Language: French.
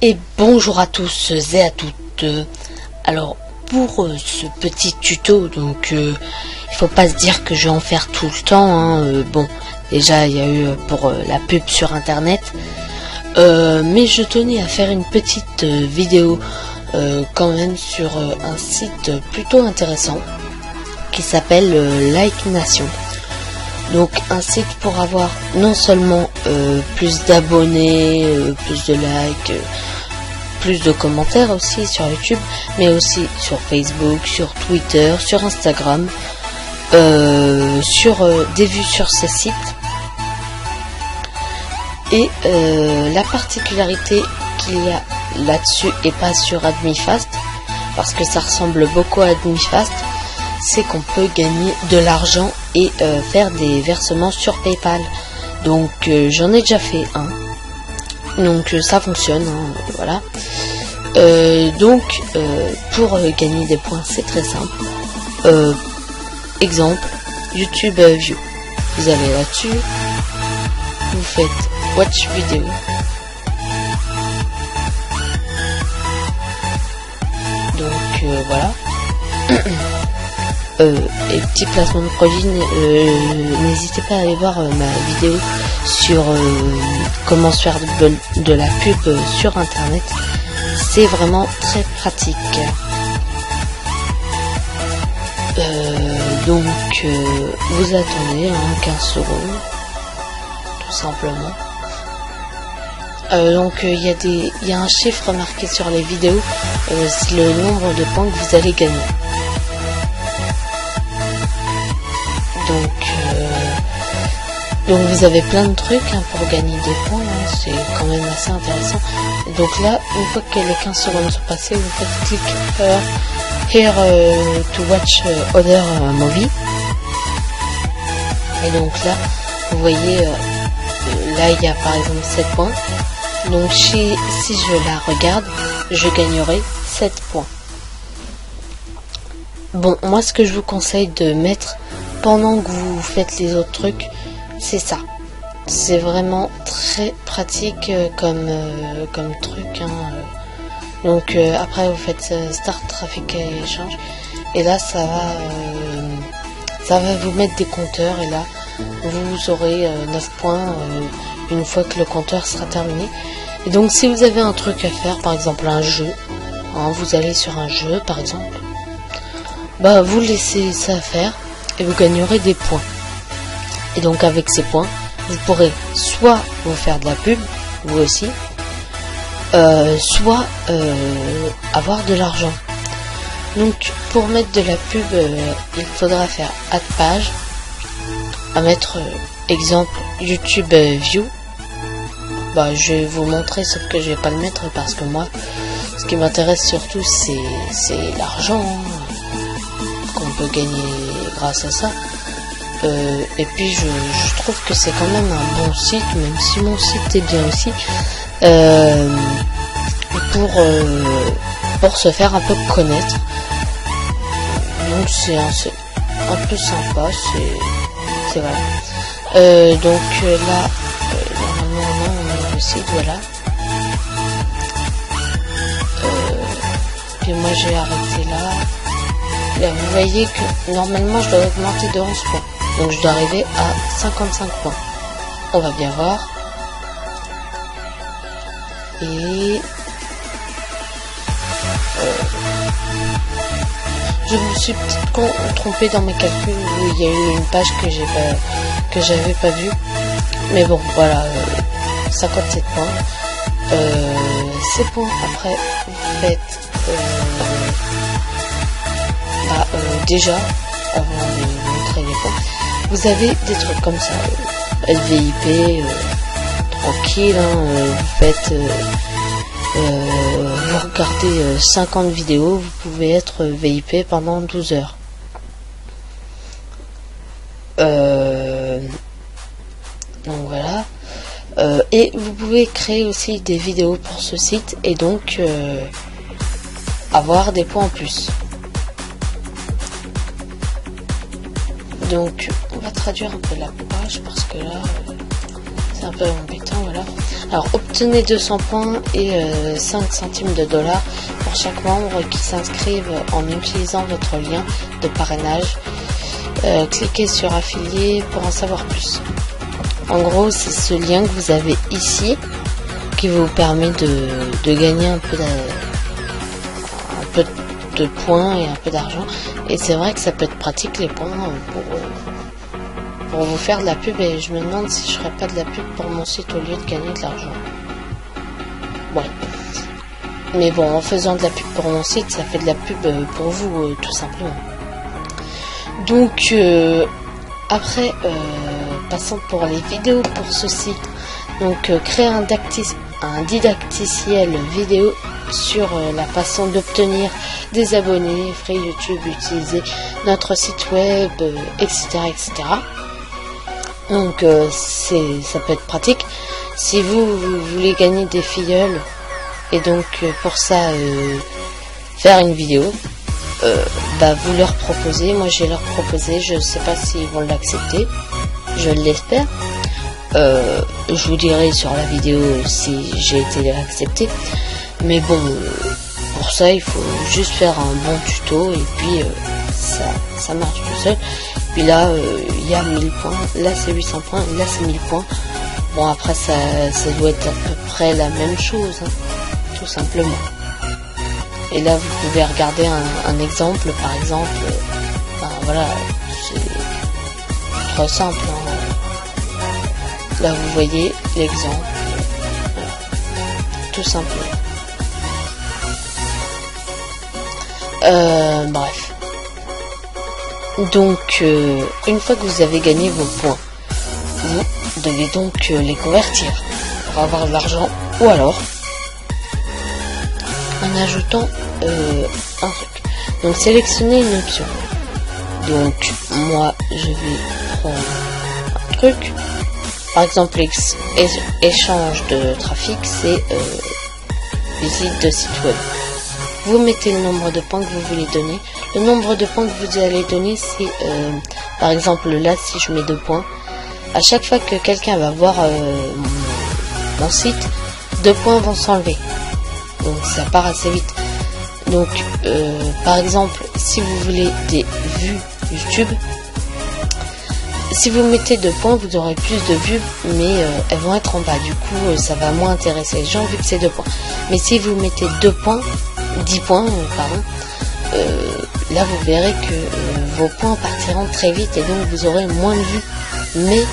Et bonjour à tous et à toutes. Alors pour ce petit tuto, donc il faut pas se dire que je vais en faire tout le temps, hein. Bon, déjà il y a eu pour la pub sur internet, mais je tenais à faire une petite vidéo quand même sur un site plutôt intéressant qui s'appelle Like Nation. Donc un site pour avoir non seulement plus d'abonnés, plus de likes, plus de commentaires aussi sur YouTube, mais aussi sur Facebook, sur Twitter, sur Instagram, sur des vues sur ces sites. Et la particularité qu'il y a là-dessus et pas sur AdmiFast, parce que ça ressemble beaucoup à AdmiFast, c'est qu'on peut gagner de l'argent et faire des versements sur PayPal. Donc j'en ai déjà fait un, donc ça fonctionne, hein, voilà. Donc pour gagner des points, c'est très simple. Exemple, YouTube View, vous allez là-dessus, vous faites Watch Vidéo, donc voilà. Et petit placement de produit, n'hésitez pas à aller voir ma vidéo sur comment se faire de la pub sur internet. C'est vraiment très pratique. Donc vous attendez 15 secondes tout simplement. Donc il y a un chiffre marqué sur les vidéos, c'est le nombre de points que vous allez gagner. Donc vous avez plein de trucs pour gagner des points, hein, c'est quand même assez intéressant. Et donc là, une fois que les 15 secondes sont passées, vous faites clic here to watch other movie. Et donc là, vous voyez, là il y a par exemple 7 points. Donc si je la regarde, je gagnerai 7 points. Bon, moi ce que je vous conseille de mettre pendant que vous faites les autres trucs, c'est ça. C'est vraiment très pratique comme truc, hein. Donc après vous faites Start Traffic Exchange et là ça va vous mettre des compteurs et là vous aurez 9 points une fois que le compteur sera terminé. Et donc si vous avez un truc à faire, par exemple un jeu, hein, vous allez sur un jeu par exemple, bah vous laissez ça faire et vous gagnerez des points. Et donc avec ces points, vous pourrez soit vous faire de la pub, vous aussi, soit avoir de l'argent. Donc pour mettre de la pub, il faudra faire add page, à mettre exemple YouTube View. Bah je vais vous montrer, sauf que je vais pas le mettre parce que moi, ce qui m'intéresse surtout c'est l'argent, hein, qu'on peut gagner grâce à ça. Et puis je trouve que c'est quand même un bon site, même si mon site est bien aussi, pour se faire un peu connaître. Donc c'est un peu sympa, c'est voilà. Donc là normalement on a le site, voilà. Puis moi j'ai arrêté là. Là vous voyez que normalement je dois augmenter de 11 points. Donc je dois arriver à 55 points. On va bien voir. Et je me suis peut-être trompée dans mes calculs où il y a eu une page que j'avais pas vue. Mais bon, voilà, 57 points. Ces points après, vous faites déjà, avant de montrer les points, vous avez des trucs comme ça, LVIP, tranquille, hein, vous faites, vous regardez 50 vidéos, vous pouvez être VIP pendant 12 heures. Donc voilà, et vous pouvez créer aussi des vidéos pour ce site et donc avoir des points en plus. Donc on va traduire un peu la page parce que là c'est un peu embêtant, voilà. Alors obtenez 200 points et 5 centimes de dollars pour chaque membre qui s'inscrivent en utilisant votre lien de parrainage. Cliquez sur affilié pour en savoir plus. En gros, c'est ce lien que vous avez ici qui vous permet de gagner un peu de points et un peu d'argent. Et c'est vrai que ça peut être pratique les points pour vous faire de la pub, et je me demande si je ferais pas de la pub pour mon site au lieu de gagner de l'argent. Ouais. Mais bon, en faisant de la pub pour mon site, ça fait de la pub pour vous, tout simplement. Donc, après, passons pour les vidéos pour ceci. Donc, créer un didacticiel vidéo sur la façon d'obtenir des abonnés, free YouTube, utiliser notre site web, etc. etc. Donc ça peut être pratique si vous voulez gagner des filleuls, et donc pour ça faire une vidéo, vous leur proposez. Moi je vais leur proposer, je sais pas s'ils vont l'accepter, je l'espère. Je vous dirai sur la vidéo si j'ai été accepté, mais bon, pour ça il faut juste faire un bon tuto, et puis ça marche tout seul. Puis là il y a 1000 points, là c'est 800 points, là c'est 1000 points. Bon, après ça doit être à peu près la même chose, hein, tout simplement. Et là vous pouvez regarder un exemple, par exemple, voilà, c'est très simple, hein. Là vous voyez l'exemple, voilà, tout simplement. Bref. Donc une fois que vous avez gagné vos points, vous devez donc les convertir pour avoir de l'argent, ou alors en ajoutant un truc. Donc sélectionnez une option. Donc moi je vais prendre un truc. Par exemple, échange de trafic, c'est visite de site web. Vous mettez le nombre de points que vous voulez donner. Le nombre de points que vous allez donner, c'est par exemple là, si je mets 2 points, à chaque fois que quelqu'un va voir mon site, 2 points vont s'enlever. Donc ça part assez vite. Donc par exemple, si vous voulez des vues YouTube, si vous mettez 2 points, vous aurez plus de vues, mais elles vont être en bas. Du coup, ça va moins intéresser les gens vu que c'est 2 points. Mais si vous mettez 2 points, 10 points, pardon, là vous verrez que vos points partiront très vite, et donc vous aurez moins de vues. Mais